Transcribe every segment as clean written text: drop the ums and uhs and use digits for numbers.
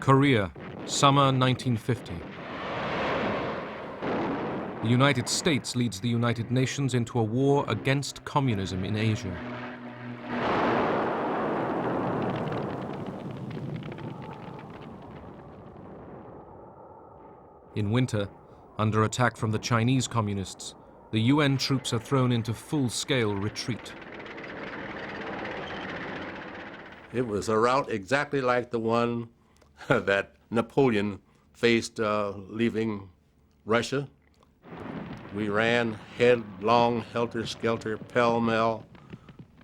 Korea, summer 1950. The United States leads the United Nations into a war against communism in Asia. In winter, under attack from the Chinese communists, the UN troops are thrown into full-scale retreat. It was a route exactly like the one that Napoleon faced leaving Russia. We ran headlong, helter-skelter, pell-mell,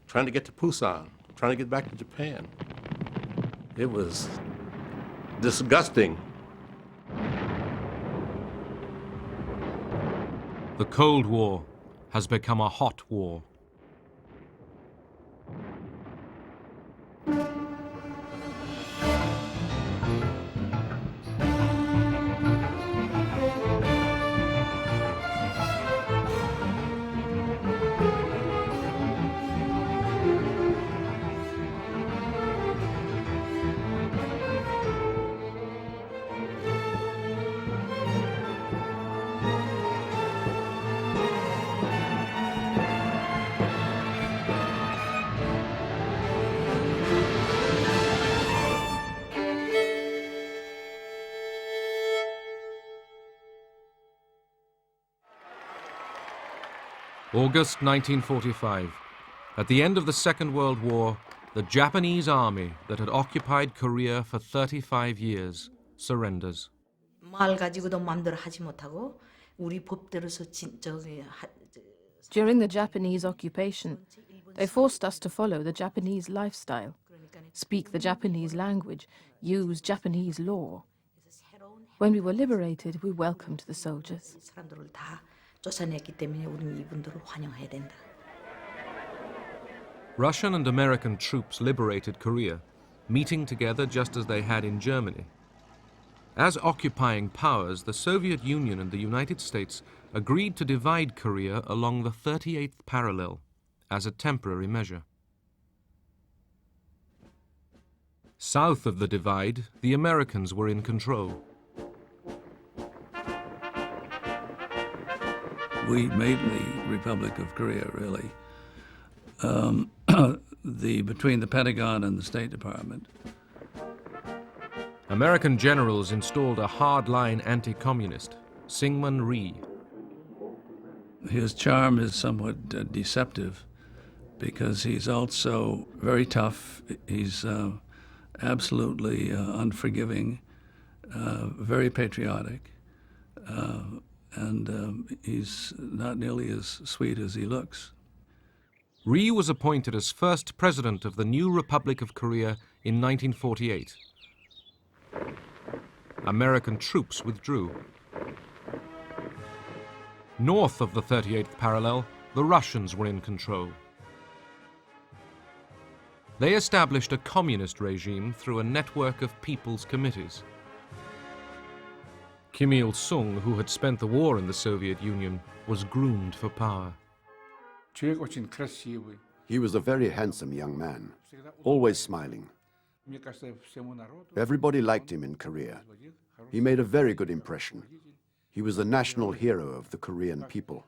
trying to get to Busan, trying to get back to Japan. It was disgusting. The Cold War has become a hot war. August 1945. At the end of the Second World War, the Japanese army that had occupied Korea for 35 years surrenders. During the Japanese occupation, they forced us to follow the Japanese lifestyle, speak the Japanese language, use Japanese law. When we were liberated, we welcomed the soldiers. Russian and American troops liberated Korea, meeting together just as they had in Germany. As occupying powers, the Soviet Union and the United States agreed to divide Korea along the 38th parallel as a temporary measure. South of the divide, the Americans were in control. We made the Republic of Korea, really. Between the Pentagon and the State Department. American generals installed a hardline anti-communist, Syngman Rhee. His charm is somewhat deceptive because he's also very tough. He's absolutely unforgiving, very patriotic, and he's not nearly as sweet as he looks. Rhee was appointed as first president of the new Republic of Korea in 1948. American troops withdrew. North of the 38th parallel, the Russians were in control. They established a communist regime through a network of people's committees. Kim Il-sung, who had spent the war in the Soviet Union, was groomed for power. He was a very handsome young man, always smiling. Everybody liked him in Korea. He made a very good impression. He was the national hero of the Korean people.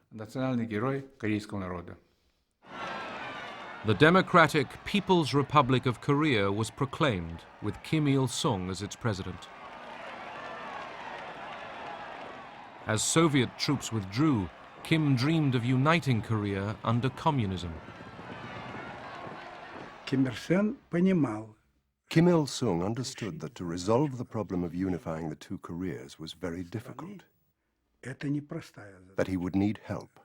The Democratic People's Republic of Korea was proclaimed, with Kim Il-sung as its president. As Soviet troops withdrew, Kim dreamed of uniting Korea under communism. Kim Il-sung understood that to resolve the problem of unifying the two Koreas was very difficult, that he would need help.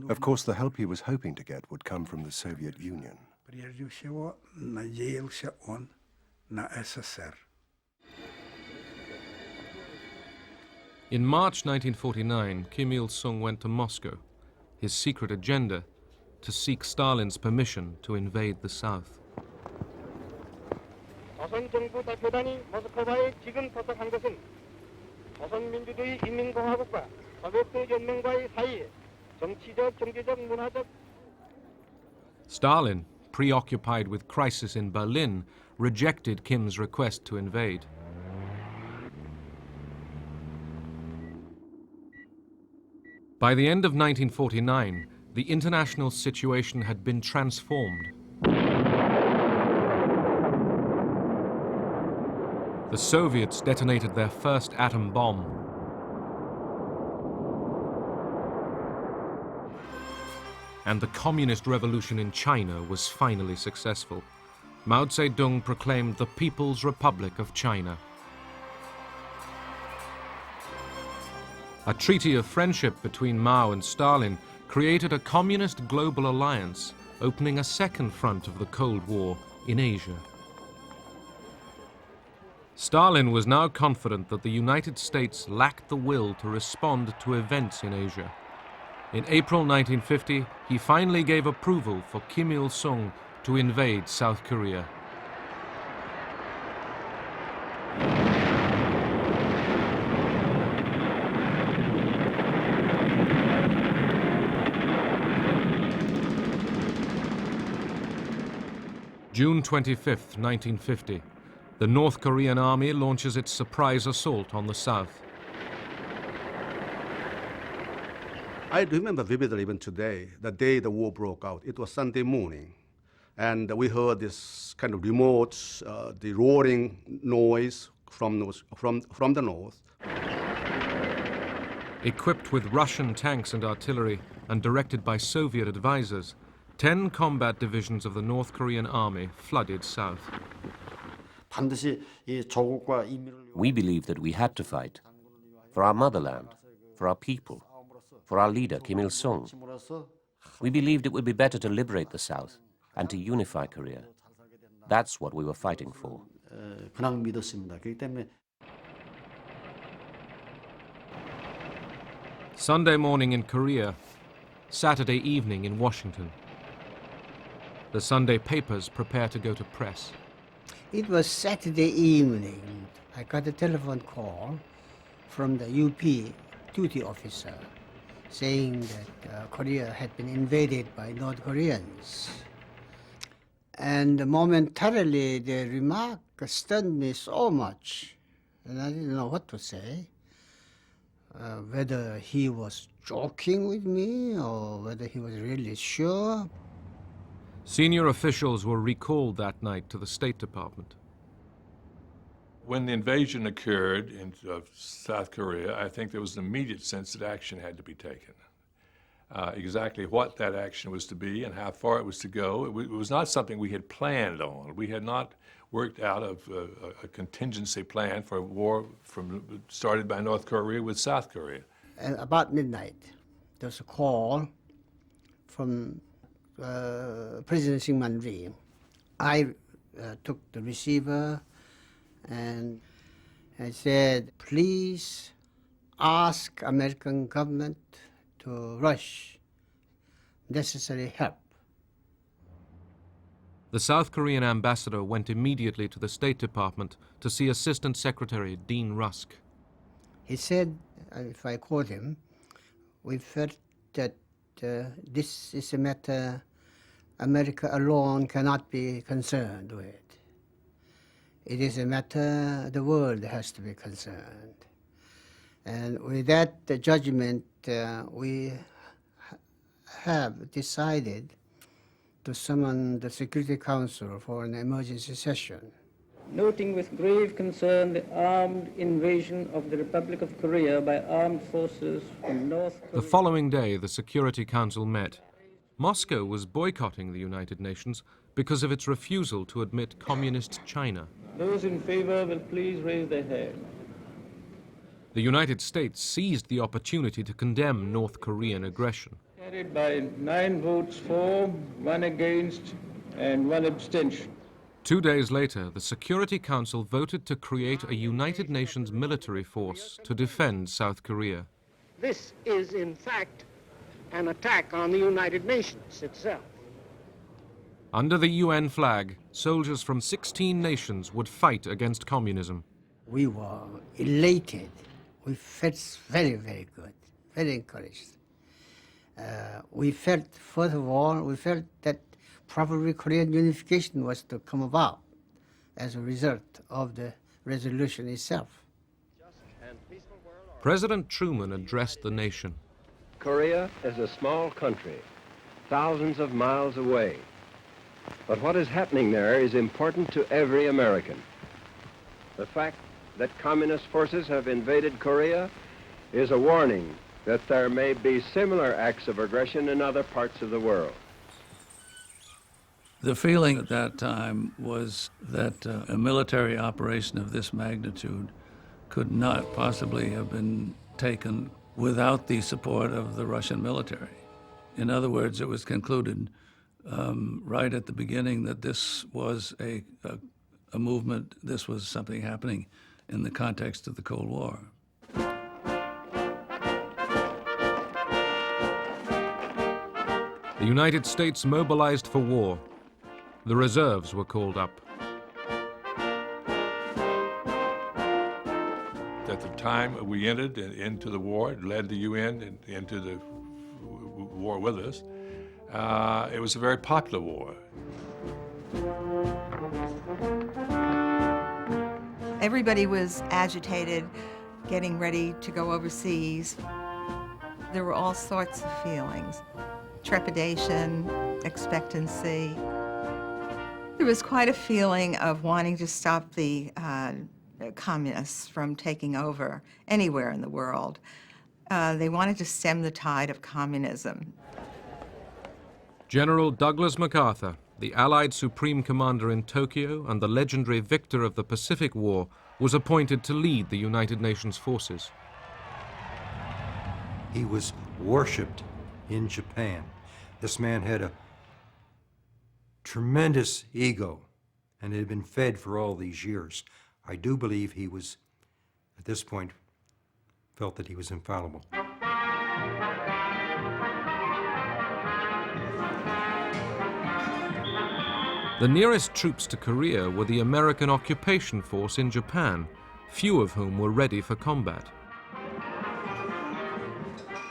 Of course, the help he was hoping to get would come from the Soviet Union. In March 1949, Kim Il-sung went to Moscow, his secret agenda to seek Stalin's permission to invade the South. Stalin, preoccupied with crisis in Berlin, rejected Kim's request to invade. By the end of 1949, the international situation had been transformed. The Soviets detonated their first atom bomb. And the communist revolution in China was finally successful. Mao Zedong proclaimed the People's Republic of China. A treaty of friendship between Mao and Stalin created a communist global alliance, opening a second front of the Cold War in Asia. Stalin was now confident that the United States lacked the will to respond to events in Asia. In April 1950, he finally gave approval for Kim Il-sung to invade South Korea. June 25th, 1950. The North Korean army launches its surprise assault on the south. I remember vividly even today, the day the war broke out. It was Sunday morning, and we heard this kind of remote, the roaring noise from the north. Equipped with Russian tanks and artillery and directed by Soviet advisors, 10 combat divisions of the North Korean army flooded south. We believed that we had to fight for our motherland, for our people, for our leader, Kim Il-sung. We believed it would be better to liberate the South and to unify Korea. That's what we were fighting for. Sunday morning in Korea, Saturday evening in Washington. The Sunday papers prepare to go to press. It was Saturday evening. I got a telephone call from the UP duty officer saying that Korea had been invaded by North Koreans. And momentarily the remark stunned me so much, and I didn't know what to say. Whether he was joking with me or whether he was really sure. Senior officials were recalled that night to the State Department. When the invasion occurred of South Korea, I think there was an immediate sense that action had to be taken. Exactly what that action was to be and how far it was to go, it was not something we had planned on. We had not worked out of a contingency plan for a war started by North Korea with South Korea. And about midnight, there was a call from President Syngman Rhee. I took the receiver and I said, please ask American government to rush necessary help. The South Korean ambassador went immediately to the State Department to see Assistant Secretary Dean Rusk. He said, if I quote him, we felt that this is a matter America alone cannot be concerned with. It is a matter the world has to be concerned. And with that judgment, we have decided to summon the Security Council for an emergency session. Noting with grave concern the armed invasion of the Republic of Korea by armed forces from North Korea. The following day, the Security Council met. Moscow was boycotting the United Nations because of its refusal to admit communist China. Those in favor will please raise their hand. The United States seized the opportunity to condemn North Korean aggression. Carried by 9 votes for, 1 against, and 1 abstention. 2 days later, the Security Council voted to create a United Nations military force to defend South Korea. This is, in fact, an attack on the United Nations itself. Under the UN flag, soldiers from 16 nations would fight against communism. We were elated. We felt very, very good, very encouraged. We felt, first of all, that probably Korean unification was to come about. as a result of the resolution itself. President Truman addressed the nation. Korea is a small country, thousands of miles away. But what is happening there is important to every American. The fact that communist forces have invaded Korea is a warning that there may be similar acts of aggression in other parts of the world. The feeling at that time was that a military operation of this magnitude could not possibly have been taken without the support of the Russian military. In other words, it was concluded right at the beginning that this was a movement, this was something happening in the context of the Cold War. The United States mobilized for war. The reserves were called up. At the time we entered into the war, led the UN into the war with us, it was a very popular war. Everybody was agitated, getting ready to go overseas. There were all sorts of feelings: trepidation, expectancy. There was quite a feeling of wanting to stop the communists from taking over anywhere in the world. They wanted to stem the tide of communism. General Douglas MacArthur, the Allied Supreme Commander in Tokyo and the legendary victor of the Pacific War, was appointed to lead the United Nations forces. He was worshipped in Japan. This man had a tremendous ego, and it had been fed for all these years. I do believe he was, at this point, felt that he was infallible. The nearest troops to Korea were the American occupation force in Japan, few of whom were ready for combat.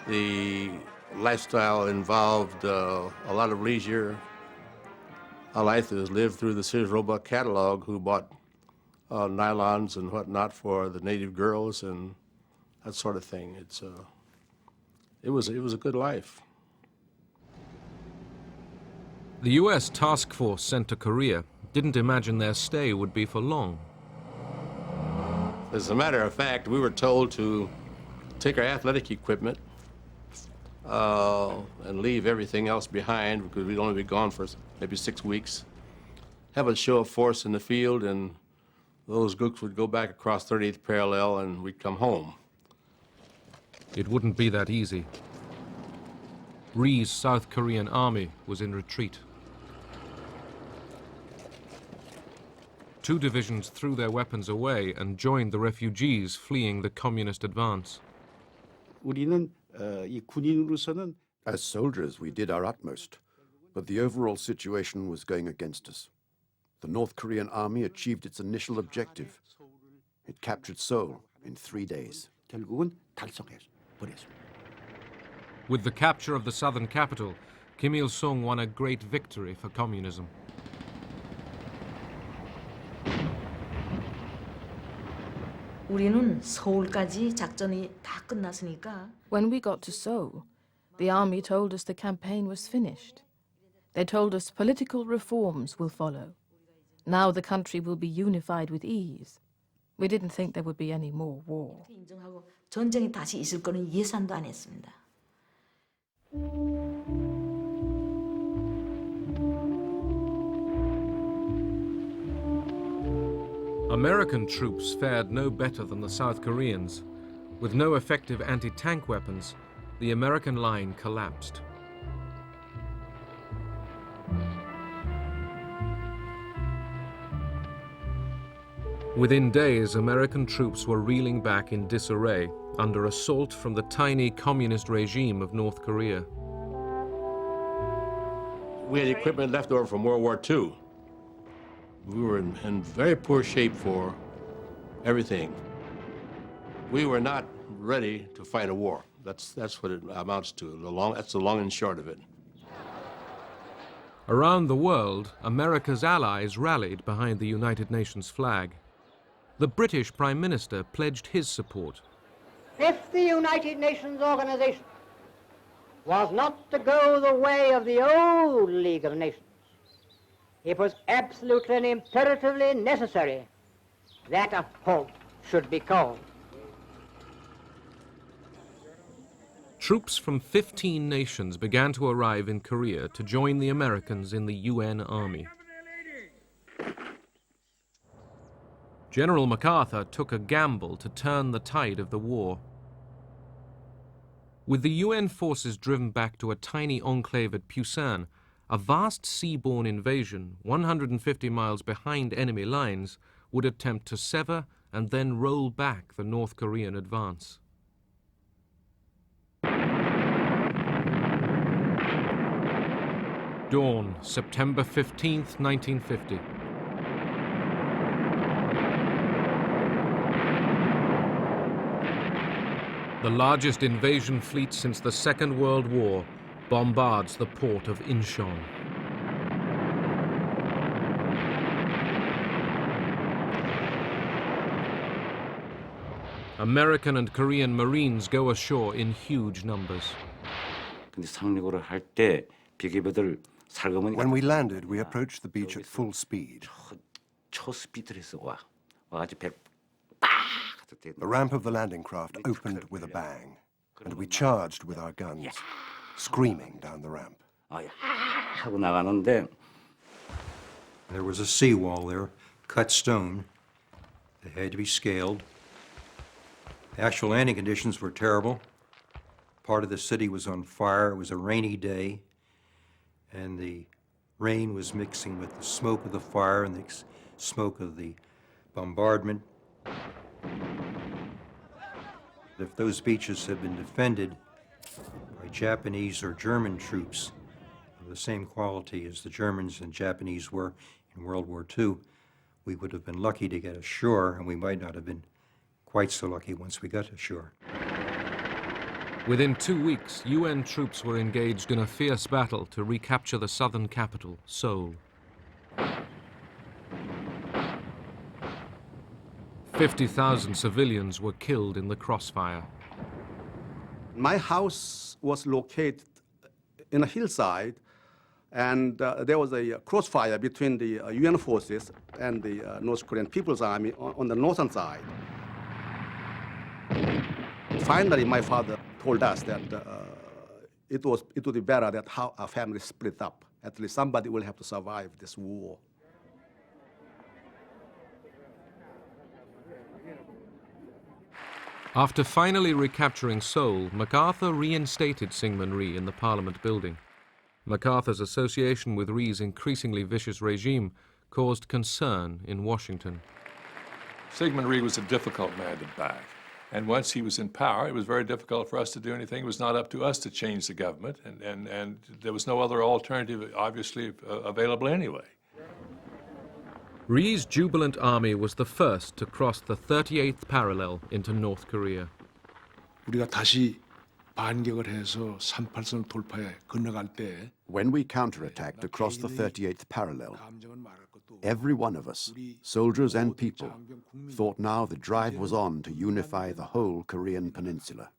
The lifestyle involved a lot of leisure. Our life was lived through the Sears Roebuck catalog, who bought nylons and whatnot for the native girls and that sort of thing. It was a good life. The U.S. task force sent to Korea didn't imagine their stay would be for long. As a matter of fact, we were told to take our athletic equipment and leave everything else behind because we'd only be gone for maybe 6 weeks. Have a show of force in the field, and those groups would go back across 38th parallel and we'd come home. It wouldn't be that easy. Rhee's South Korean army was in retreat. 2 divisions threw their weapons away and joined the refugees fleeing the communist advance. As soldiers, we did our utmost, but the overall situation was going against us. The North Korean army achieved its initial objective. It captured Seoul in 3 days. With the capture of the southern capital, Kim Il-sung won a great victory for communism. 우리는 서울까지 작전이 다 끝났으니까. When we got to Seoul, the army told us the campaign was finished. They told us political reforms will follow. Now the country will be unified with ease. We didn't think there would be any more war. 인정하고 전쟁이 다시 있을 거는 예상도 안 했습니다. American troops fared no better than the South Koreans. With no effective anti-tank weapons, the American line collapsed. Within days, American troops were reeling back in disarray under assault from the tiny communist regime of North Korea. We had equipment left over from World War II. We were in very poor shape for everything. We were not ready to fight a war. That's what it amounts to. That's the long and short of it. Around the world, America's allies rallied behind the United Nations flag. The British Prime Minister pledged his support. If the United Nations organization was not to go the way of the old League of Nations, it was absolutely and imperatively necessary that a halt should be called. Troops from 15 nations began to arrive in Korea to join the Americans in the UN Army. General MacArthur took a gamble to turn the tide of the war. With the UN forces driven back to a tiny enclave at Pusan, a vast seaborne invasion 150 miles behind enemy lines would attempt to sever and then roll back the North Korean advance. Dawn, September 15th, 1950. The largest invasion fleet since the Second World War bombards the port of Incheon. American and Korean Marines go ashore in huge numbers. When we landed, we approached the beach at full speed. The ramp of the landing craft opened with a bang, and we charged with our guns, screaming down the ramp. There was a seawall there, cut stone. They had to be scaled. The actual landing conditions were terrible. Part of the city was on fire. It was a rainy day, and the rain was mixing with the smoke of the fire and the smoke of the bombardment. If those beaches had been defended by Japanese or German troops of the same quality as the Germans and Japanese were in World War II, we would have been lucky to get ashore, and we might not have been quite so lucky once we got ashore. Within 2 weeks, UN troops were engaged in a fierce battle to recapture the southern capital, Seoul. 50,000 civilians were killed in the crossfire. My house was located in a hillside, and there was a crossfire between the UN forces and the North Korean People's Army on the northern side. Finally, my father told us that it would be better that how our family split up. At least somebody will have to survive this war. After finally recapturing Seoul, MacArthur reinstated Syngman Rhee in the Parliament building. MacArthur's association with Rhee's increasingly vicious regime caused concern in Washington. Syngman Rhee was a difficult man to back. And once he was in power, it was very difficult for us to do anything. It was not up to us to change the government, and there was no other alternative, obviously, available anyway. Rhee's jubilant army was the first to cross the 38th parallel into North Korea. 우리가 다시 반격을 해서 38선 돌파에 건너갈 때 When we counterattacked across the 38th parallel, every one of us, soldiers and people, thought now the drive was on to unify the whole Korean peninsula.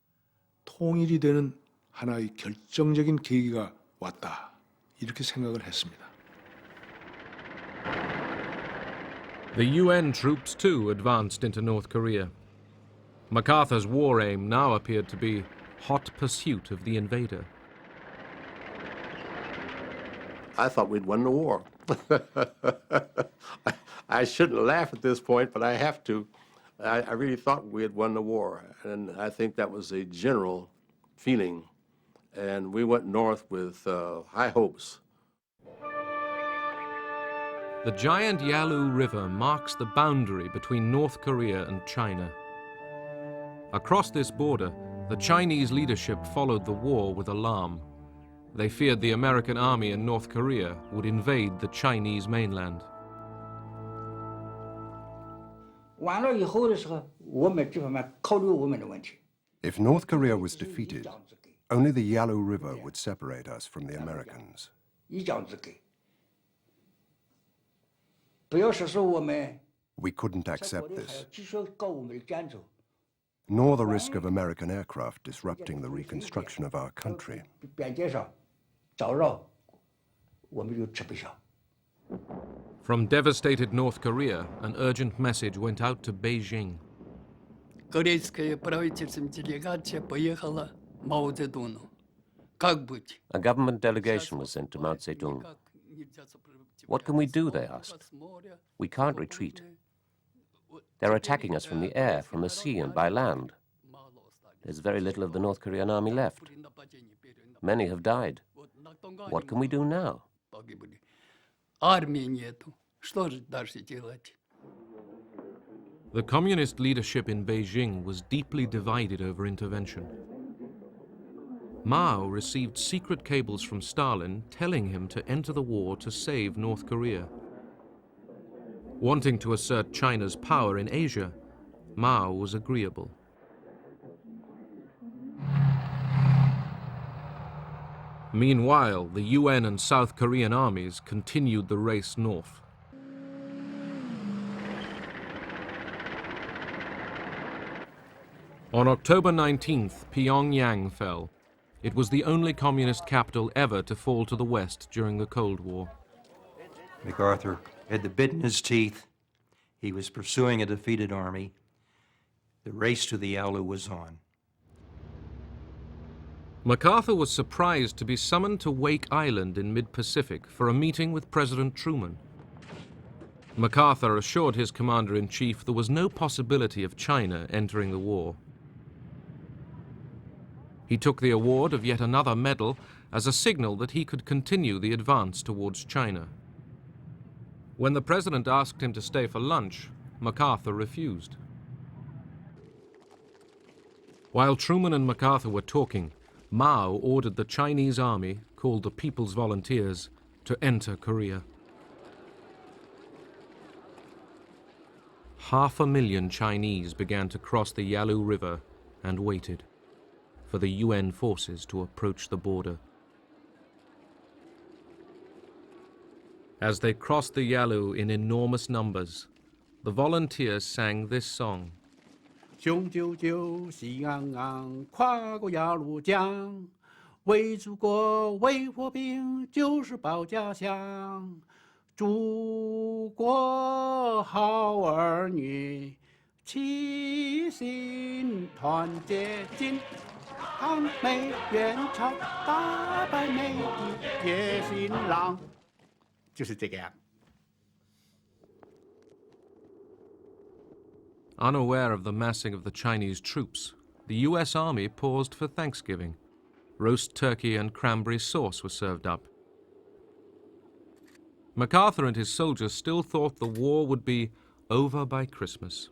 통일이 되는 하나의 결정적인 계기가 왔다. 이렇게 생각을 했습니다. The UN troops, too, advanced into North Korea. MacArthur's war aim now appeared to be hot pursuit of the invader. I thought we'd won the war. I shouldn't laugh at this point, but I have to. I really thought we had won the war, and I think that was a general feeling. And we went north with high hopes. The giant Yalu River marks the boundary between North Korea and China. Across this border, the Chinese leadership followed the war with alarm. They feared the American army in North Korea would invade the Chinese mainland. If North Korea was defeated, only the Yalu River would separate us from the Americans. We couldn't accept this, nor the risk of American aircraft disrupting the reconstruction of our country. From devastated North Korea, an urgent message went out to Beijing. A government delegation was sent to Mao Zedong. What can we do, they asked. We can't retreat. They're attacking us from the air, from the sea, and by land. There's very little of the North Korean army left. Many have died. What can we do now? The communist leadership in Beijing was deeply divided over intervention. Mao received secret cables from Stalin telling him to enter the war to save North Korea. Wanting to assert China's power in Asia, Mao was agreeable. Meanwhile, the UN and South Korean armies continued the race north. On October 19th, Pyongyang fell. It was the only communist capital ever to fall to the West during the Cold War. MacArthur had the bit in his teeth. He was pursuing a defeated army. The race to the Yalu was on. MacArthur was surprised to be summoned to Wake Island in mid-Pacific for a meeting with President Truman. MacArthur assured his commander-in-chief there was no possibility of China entering the war. He took the award of yet another medal as a signal that he could continue the advance towards China. When the president asked him to stay for lunch, MacArthur refused. While Truman and MacArthur were talking, Mao ordered the Chinese army, called the People's Volunteers, to enter Korea. 500,000 Chinese began to cross the Yalu River and waited for the UN forces to approach the border. As they crossed the Yalu in enormous numbers, the volunteers sang this song. 雄赳赳，喜昂昂，跨过鸭绿江，为祖国，为和平，就是保家乡。祖国好儿女，齐心团结，金抗美援朝，打败美帝野心狼，就是这个样。 Unaware of the massing of the Chinese troops, the US Army paused for Thanksgiving. Roast turkey and cranberry sauce were served up. MacArthur and his soldiers still thought the war would be over by Christmas.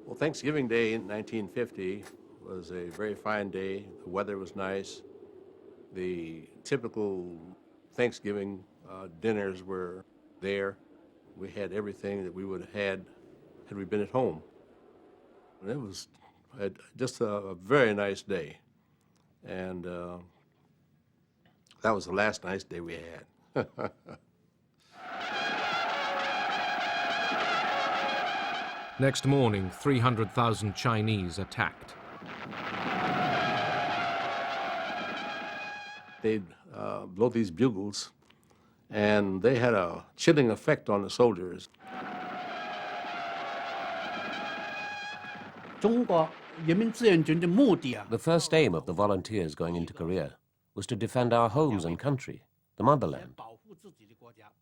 Well, Thanksgiving Day in 1950 was a very fine day. The weather was nice. The typical Thanksgiving dinners were there. We had everything that we would have had we been at home. And it was just a very nice day. And that was the last nice day we had. Next morning, 300,000 Chinese attacked. They'd blow these bugles, and they had a chilling effect on the soldiers. The first aim of the volunteers going into Korea was to defend our homes and country, the motherland.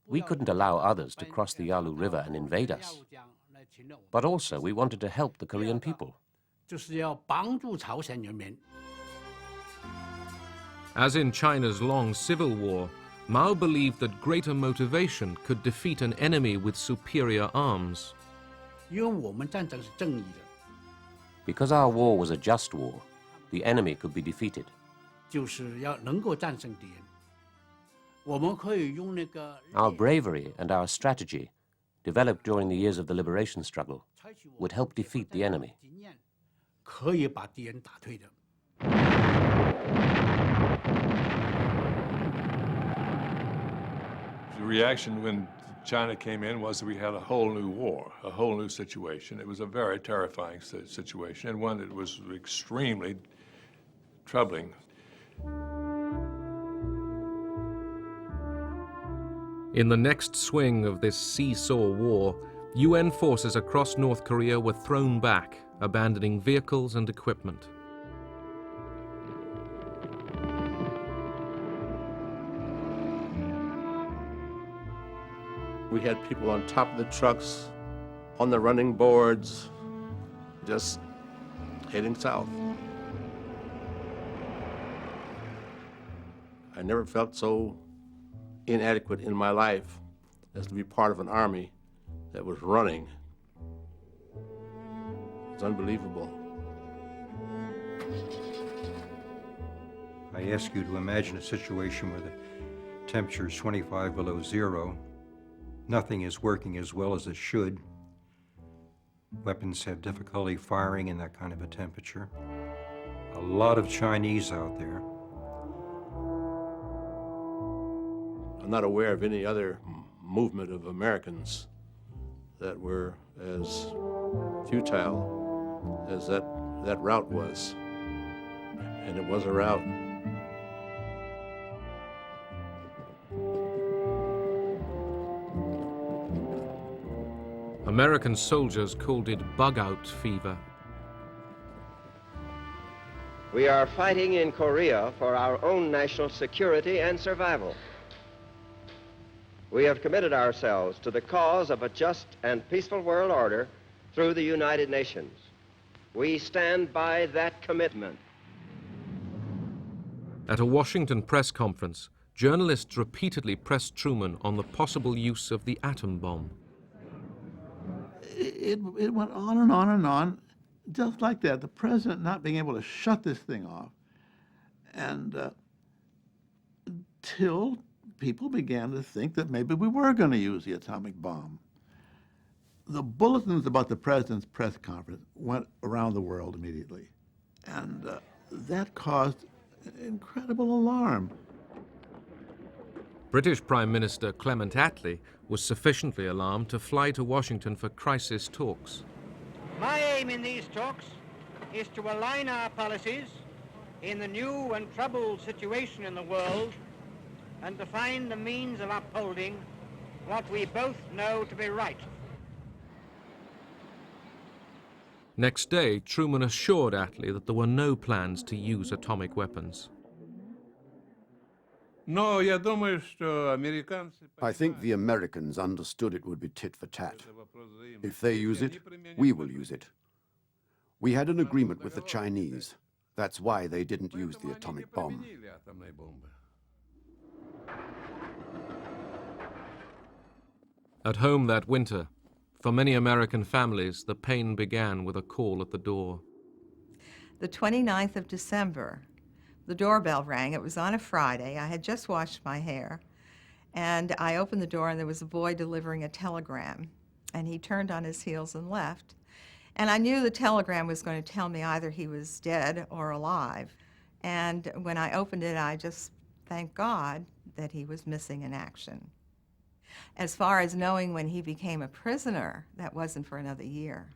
We couldn't allow others to cross the Yalu River and invade us. But also we wanted to help the Korean people. As in China's long civil war, Mao believed that greater motivation could defeat an enemy with superior arms. Because our war was a just war, the enemy could be defeated. Our bravery and our strategy, developed during the years of the liberation struggle, would help defeat the enemy. The reaction when China came in was that we had a whole new war, a whole new situation. It was a very terrifying situation, and one that was extremely troubling. In the next swing of this seesaw war, UN forces across North Korea were thrown back, abandoning vehicles and equipment. We had people on top of the trucks, on the running boards, just heading south. I never felt so inadequate in my life as to be part of an army that was running. It's unbelievable. I ask you to imagine a situation where the temperature is 25 below zero. Nothing is working as well as it should. Weapons have difficulty firing in that kind of a temperature. A lot of Chinese out there. I'm not aware of any other movement of Americans that were as futile as that route was. And it was a route. American soldiers called it bug-out fever. We are fighting in Korea for our own national security and survival. We have committed ourselves to the cause of a just and peaceful world order through the United Nations. We stand by that commitment. At a Washington press conference, journalists repeatedly pressed Truman on the possible use of the atom bomb. It went on and on and on, just like that. The president not being able to shut this thing off, and until people began to think that maybe we were going to use the atomic bomb. The bulletins about the president's press conference went around the world immediately, and that caused incredible alarm. British Prime Minister Clement Attlee was sufficiently alarmed to fly to Washington for crisis talks. My aim in these talks is to align our policies in the new and troubled situation in the world and to find the means of upholding what we both know to be right. Next day, Truman assured Attlee that there were no plans to use atomic weapons. I think the Americans understood it would be tit for tat. If they use it, we will use it. We had an agreement with the Chinese. That's why they didn't use the atomic bomb. At home that winter, for many American families, the pain began with a call at the door. The 29th of December, the doorbell rang. It was on a Friday. I had just washed my hair. And I opened the door, and there was a boy delivering a telegram. And he turned on his heels and left. And I knew the telegram was going to tell me either he was dead or alive. And when I opened it, I just thanked God that he was missing in action. As far as knowing when he became a prisoner, that wasn't for another year.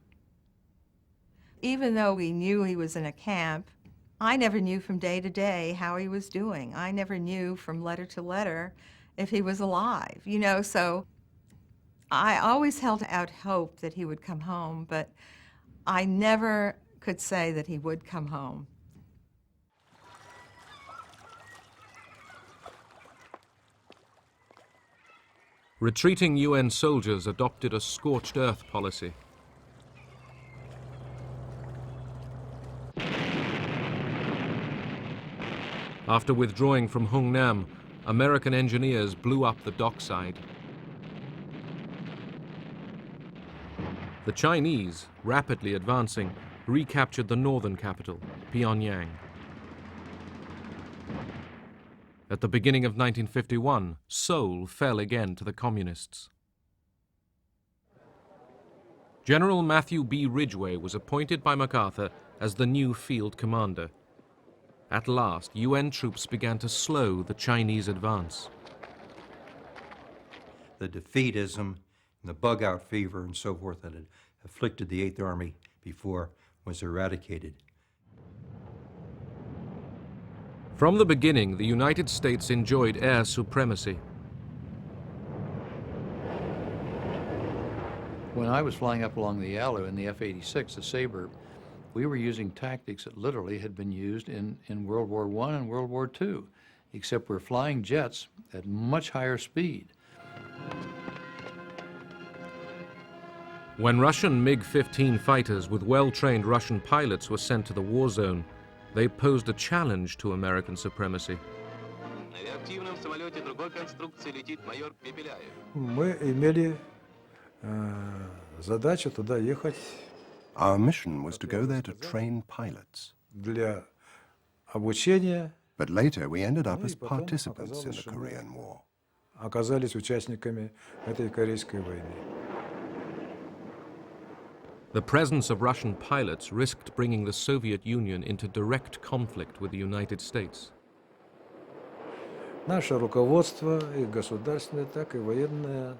Even though we knew he was in a camp, I never knew from day to day how he was doing. I never knew from letter to letter if he was alive, so I always held out hope that he would come home, but I never could say that he would come home. Retreating UN soldiers adopted a scorched earth policy. After withdrawing from Hungnam, American engineers blew up the dockside. The Chinese, rapidly advancing, recaptured the northern capital, Pyongyang. At the beginning of 1951, Seoul fell again to the communists. General Matthew B. Ridgway was appointed by MacArthur as the new field commander. At last, UN troops began to slow the Chinese advance. the defeatism and the bug-out fever and so forth that had afflicted the Eighth Army before was eradicated. From the beginning, the United States enjoyed air supremacy. When I was flying up along the Yalu in the F-86, the Sabre, we were using tactics that literally had been used in World War I and World War II, except we're flying jets at much higher speed. When Russian MiG-15 fighters with well-trained Russian pilots were sent to the war zone, they posed a challenge to American supremacy. Мы имели задачу туда ехать Our mission was to go there to train pilots. для обучения. But later we ended up as participants in the Korean War. Оказались участниками этой Корейской войны. The presence of Russian pilots risked bringing the Soviet Union into direct conflict with the United States. Наше руководство, и государственное, так и военное.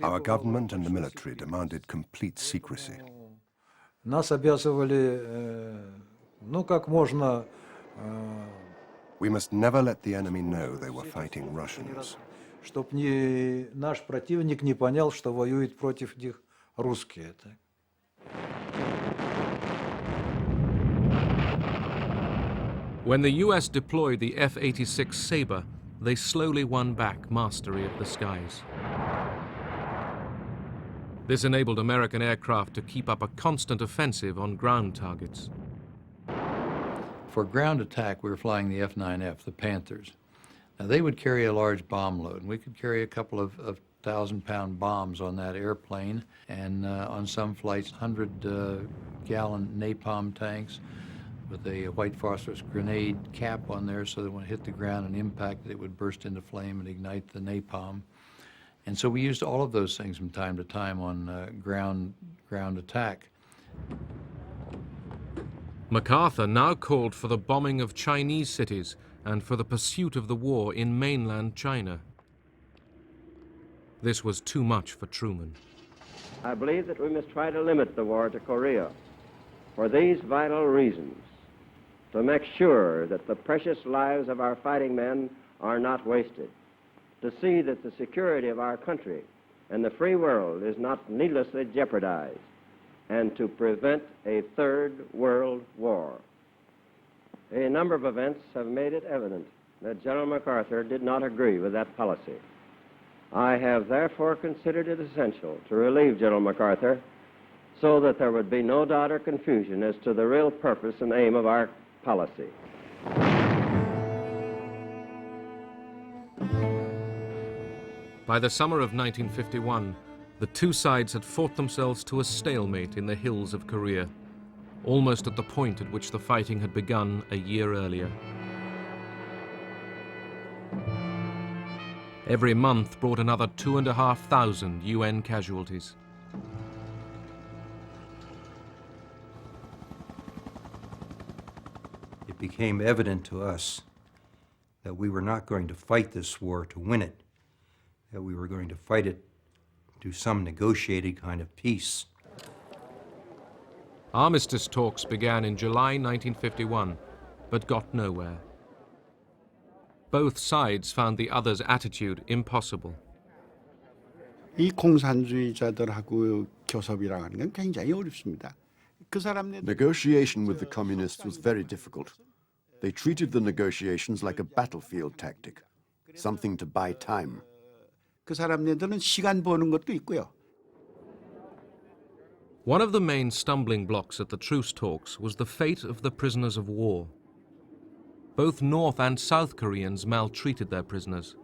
Our government and the military demanded complete secrecy. Нас обязывали, как можно. We must never let the enemy know they were fighting Russians. Чтоб наш противник не понял, что воюет против них русские. When the US deployed the F-86 Sabre, they slowly won back mastery of the skies. This enabled American aircraft to keep up a constant offensive on ground targets. For ground attack, we were flying the F-9F, the Panthers. Now, they would carry a large bomb load, and we could carry a couple of 1,000-pound bombs on that airplane, and on some flights, 100-gallon napalm tanks with a white phosphorus grenade cap on there so that when it hit the ground and impacted, it would burst into flame and ignite the napalm. And so we used all of those things from time to time on ground attack. MacArthur now called for the bombing of Chinese cities and for the pursuit of the war in mainland China. This was too much for Truman. I believe that we must try to limit the war to Korea for these vital reasons: to make sure that the precious lives of our fighting men are not wasted, to see that the security of our country and the free world is not needlessly jeopardized, and to prevent a third world war. A number of events have made it evident that General MacArthur did not agree with that policy. I have therefore considered it essential to relieve General MacArthur so that there would be no doubt or confusion as to the real purpose and aim of our policy. By the summer of 1951, the two sides had fought themselves to a stalemate in the hills of Korea, almost at the point at which the fighting had begun a year earlier. Every month brought another 2,500 UN casualties. It became evident to us that we were not going to fight this war to win it, that we were going to fight it to some negotiated kind of peace. Armistice talks began in July 1951, but got nowhere. Both sides found the other's attitude impossible. 이 공산주의자들하고 교섭이라고 하는 건 굉장히 어렵습니다. Negotiation with the communists was very difficult. They treated the negotiations like a battlefield tactic, something to buy time. 그 사람들은 시간 버는 것도 있고요. One of the main stumbling blocks at the truce talks was the fate of the prisoners of war. Both North and South Koreans maltreated their prisoners.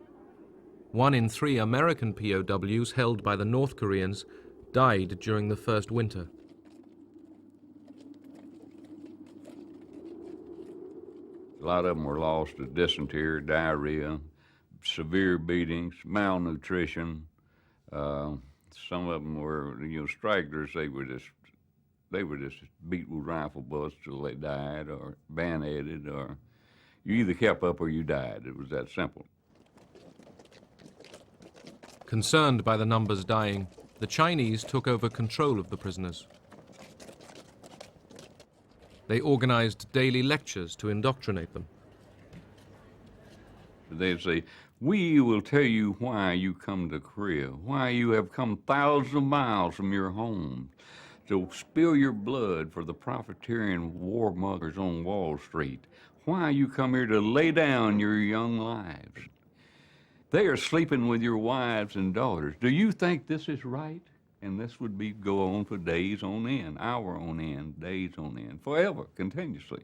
1 in 3 American POWs held by the North Koreans died during the first winter. A lot of them were lost to dysentery, diarrhea, severe beatings, malnutrition. Some of them were, stragglers. They were just beat with rifle bullets till they died, or bayoneted, or you either kept up or you died. It was that simple. Concerned by the numbers dying, the Chinese took over control of the prisoners. They organized daily lectures to indoctrinate them. They say, we will tell you why you come to Korea, why you have come thousands of miles from your home to spill your blood for the profiteering warmongers on Wall Street, why you come here to lay down your young lives. They are sleeping with your wives and daughters. Do you think this is right? And this would go on for days on end, hour on end, days on end, forever, continuously.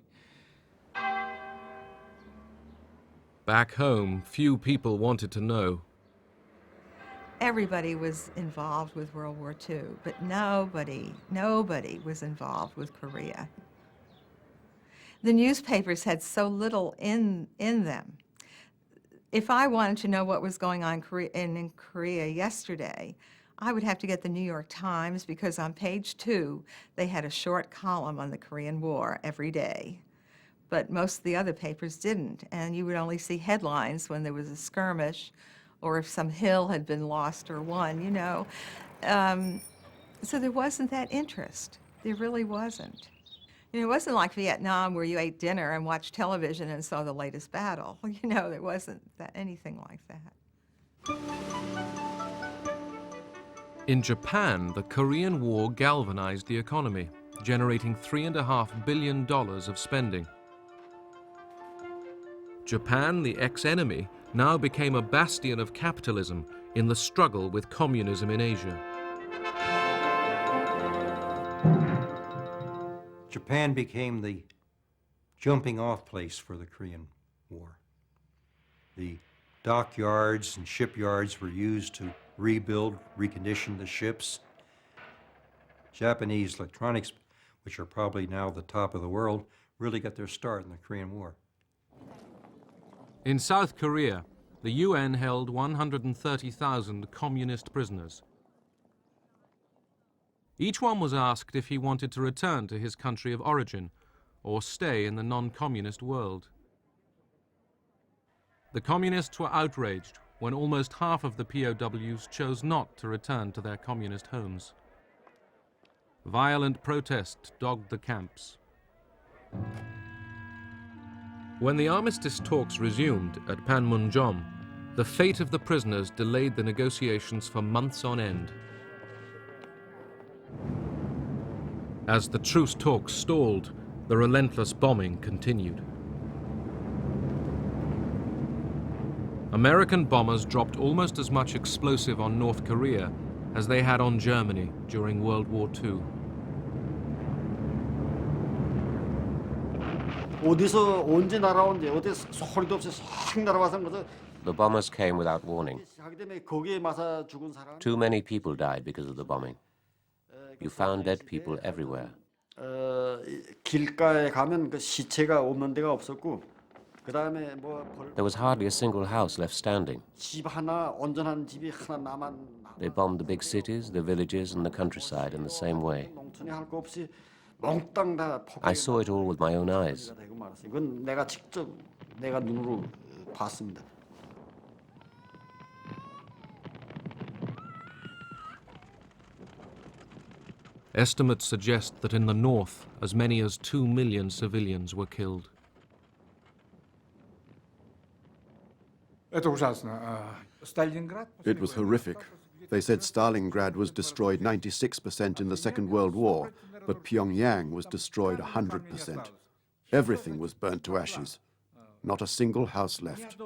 Back home, few people wanted to know. Everybody was involved with World War II, but nobody was involved with Korea. The newspapers had so little in them. If I wanted to know what was going on in Korea yesterday, I would have to get the New York Times, because on page 2, they had a short column on the Korean War every day. But most of the other papers didn't, and you would only see headlines when there was a skirmish or if some hill had been lost or won, you know. So there wasn't that interest. There really wasn't. You know, it wasn't like Vietnam where you ate dinner and watched television and saw the latest battle. You know, there wasn't anything like that. In Japan, the Korean War galvanized the economy, generating $3.5 billion of spending. Japan, the ex-enemy, now became a bastion of capitalism in the struggle with communism in Asia. Japan became the jumping-off place for the Korean War. The dockyards and shipyards were used to rebuild, recondition the ships. Japanese electronics, which are probably now the top of the world, really got their start in the Korean War. In South Korea, the UN held 130,000 communist prisoners. Each one was asked if he wanted to return to his country of origin or stay in the non-communist world. The communists were outraged when almost half of the POWs chose not to return to their communist homes. Violent protest dogged the camps. When the armistice talks resumed at Panmunjom, the fate of the prisoners delayed the negotiations for months on end. As the truce talks stalled, the relentless bombing continued. American bombers dropped almost as much explosive on North Korea as they had on Germany during World War II. 어디서 언제 날아온지 어디 소리도 없이 싹 날아와서 The bombers came without warning. 하기 때문에 거기에 맞아 죽은 사람. Too many people died because of the bombing. You found dead people everywhere. 길가에 가면 그 시체가 없는 데가 없었고 그다음에 뭐 There was hardly a single house left standing. 집 하나 온전한 집이 하나 남아. They bombed the big cities, the villages, and the countryside in the same way. 농촌에 할 거 없이 몽땅 다 I saw it all with my own eyes. 이건 내가 직접 내가 눈으로 봤습니다. Estimates suggest that in the north, as many as 2 million civilians were killed. It was horrific. They said Stalingrad was destroyed 96% in the Second World War, but Pyongyang was destroyed 100%. Everything was burnt to ashes. Not a single house left.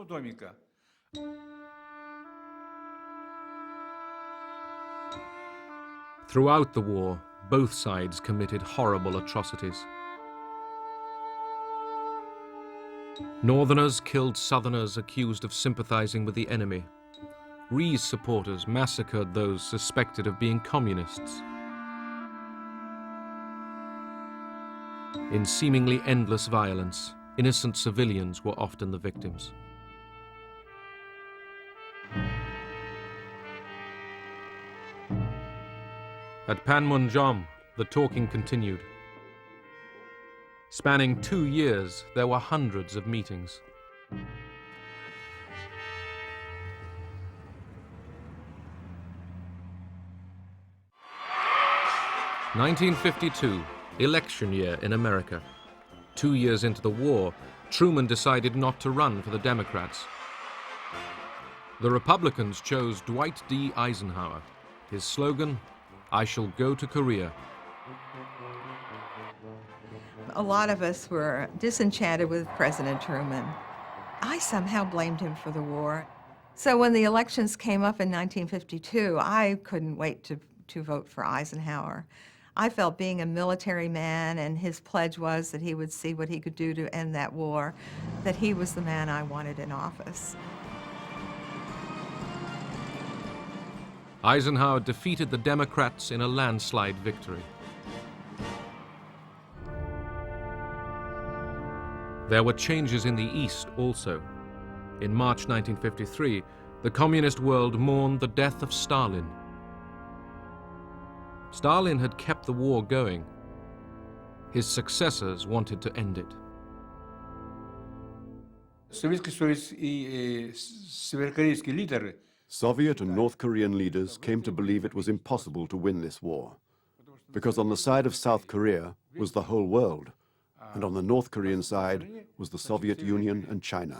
Throughout the war, both sides committed horrible atrocities. Northerners killed Southerners accused of sympathizing with the enemy. Rhee's supporters massacred those suspected of being communists. In seemingly endless violence, innocent civilians were often the victims. At Panmunjom, the talking continued. Spanning 2 years, there were hundreds of meetings. 1952, election year in America. 2 years into the war, Truman decided not to run for the Democrats. The Republicans chose Dwight D. Eisenhower. His slogan, "I shall go to Korea." A lot of us were disenchanted with President Truman. I somehow blamed him for the war. So when the elections came up in 1952, I couldn't wait to vote for Eisenhower. I felt being a military man, and his pledge was that he would see what he could do to end that war, that he was the man I wanted in office. Eisenhower defeated the Democrats in a landslide victory. There were changes in the East also. In March 1953, the communist world mourned the death of Stalin. Stalin had kept the war going. His successors wanted to end it. Soviet and North Korean leaders came to believe it was impossible to win this war, because on the side of South Korea was the whole world, and on the North Korean side was the Soviet Union and China.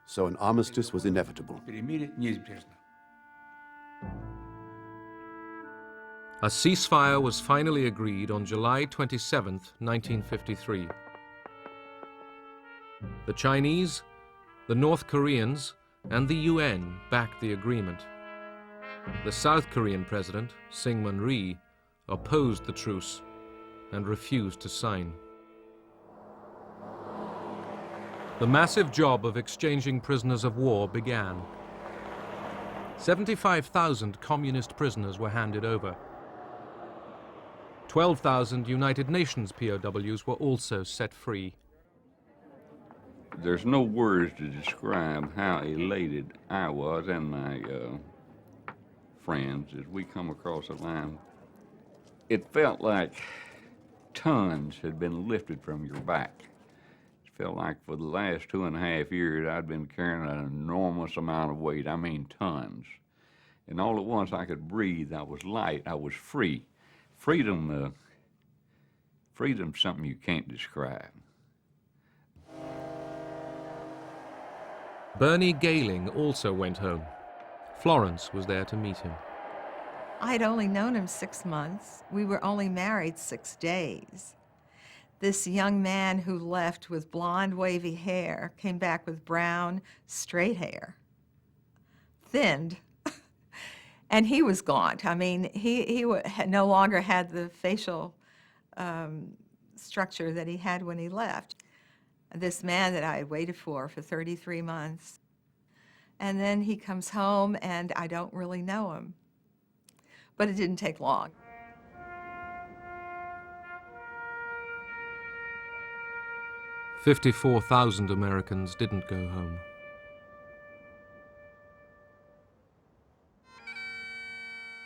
So an armistice was inevitable. A ceasefire was finally agreed on July 27, 1953. The Chinese, the North Koreans, and the UN backed the agreement. The South Korean president, Syngman Rhee, opposed the truce and refused to sign. The massive job of exchanging prisoners of war began. 75,000 communist prisoners were handed over. 12,000 United Nations POWs were also set free. There's no words to describe how elated I was and my friends as we come across the line. It felt like tons had been lifted from your back. It felt like for the last 2.5 years I'd been carrying an enormous amount of weight, I mean tons. And all at once I could breathe, I was light, I was free. Freedom's something you can't describe. Bernie Gehling also went home. Florence was there to meet him. I'd only known him 6 months. We were only married 6 days. This young man who left with blonde, wavy hair came back with brown, straight hair, thinned. And he was gaunt. I mean, he no longer had the facial structure that he had when he left. This man that I had waited for 33 months. And then he comes home, and I don't really know him. But it didn't take long. "54,000 Americans didn't go home.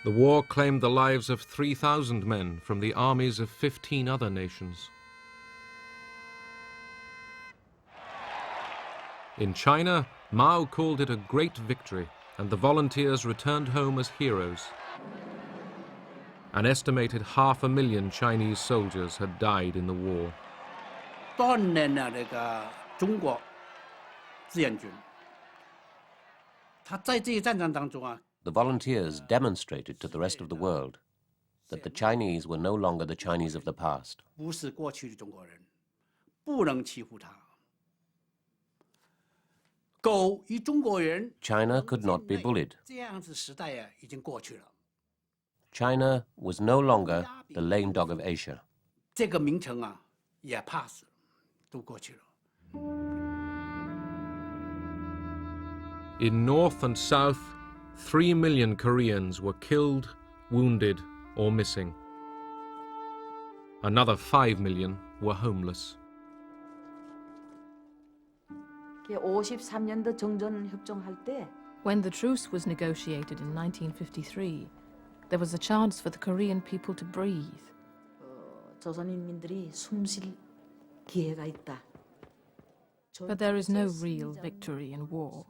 The war claimed the lives of 3,000 men from the armies of 15 other nations. In China, Mao called it a great victory, and the volunteers returned home as heroes. An estimated 500,000 Chinese soldiers had died in the war. The volunteers demonstrated to the rest of the world that the Chinese were no longer the Chinese of the past. China could not be bullied. China was no longer the lame dog of Asia. In North and South, 3 million Koreans were killed, wounded, or missing. Another 5 million were homeless. 53년도 정전 협정할 때 When the truce was negotiated in 1953, there was a chance for the Korean people to breathe. 조선인민들이 숨쉴 기회가 있다. But there is no real victory in war.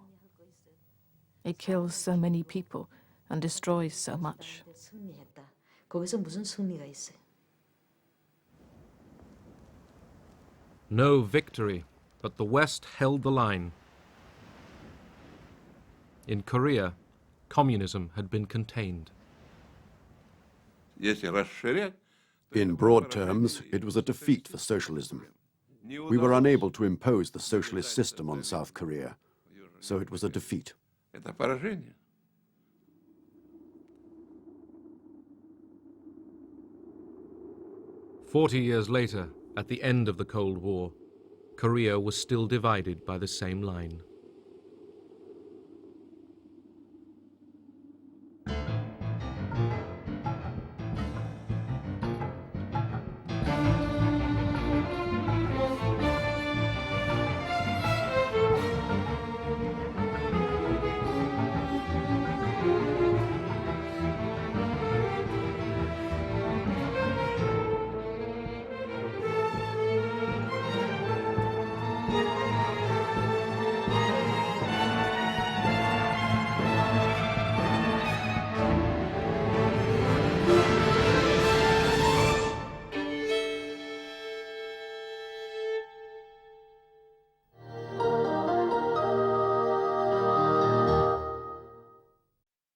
It kills so many people, and destroys so much. 승리했다. 거기서 무슨 승리가 있어요? No victory, but the West held the line. In Korea, communism had been contained. In broad terms, it was a defeat for socialism. We were unable to impose the socialist system on South Korea, so it was a defeat. 40 years later, at the end of the Cold War, Korea was still divided by the same line.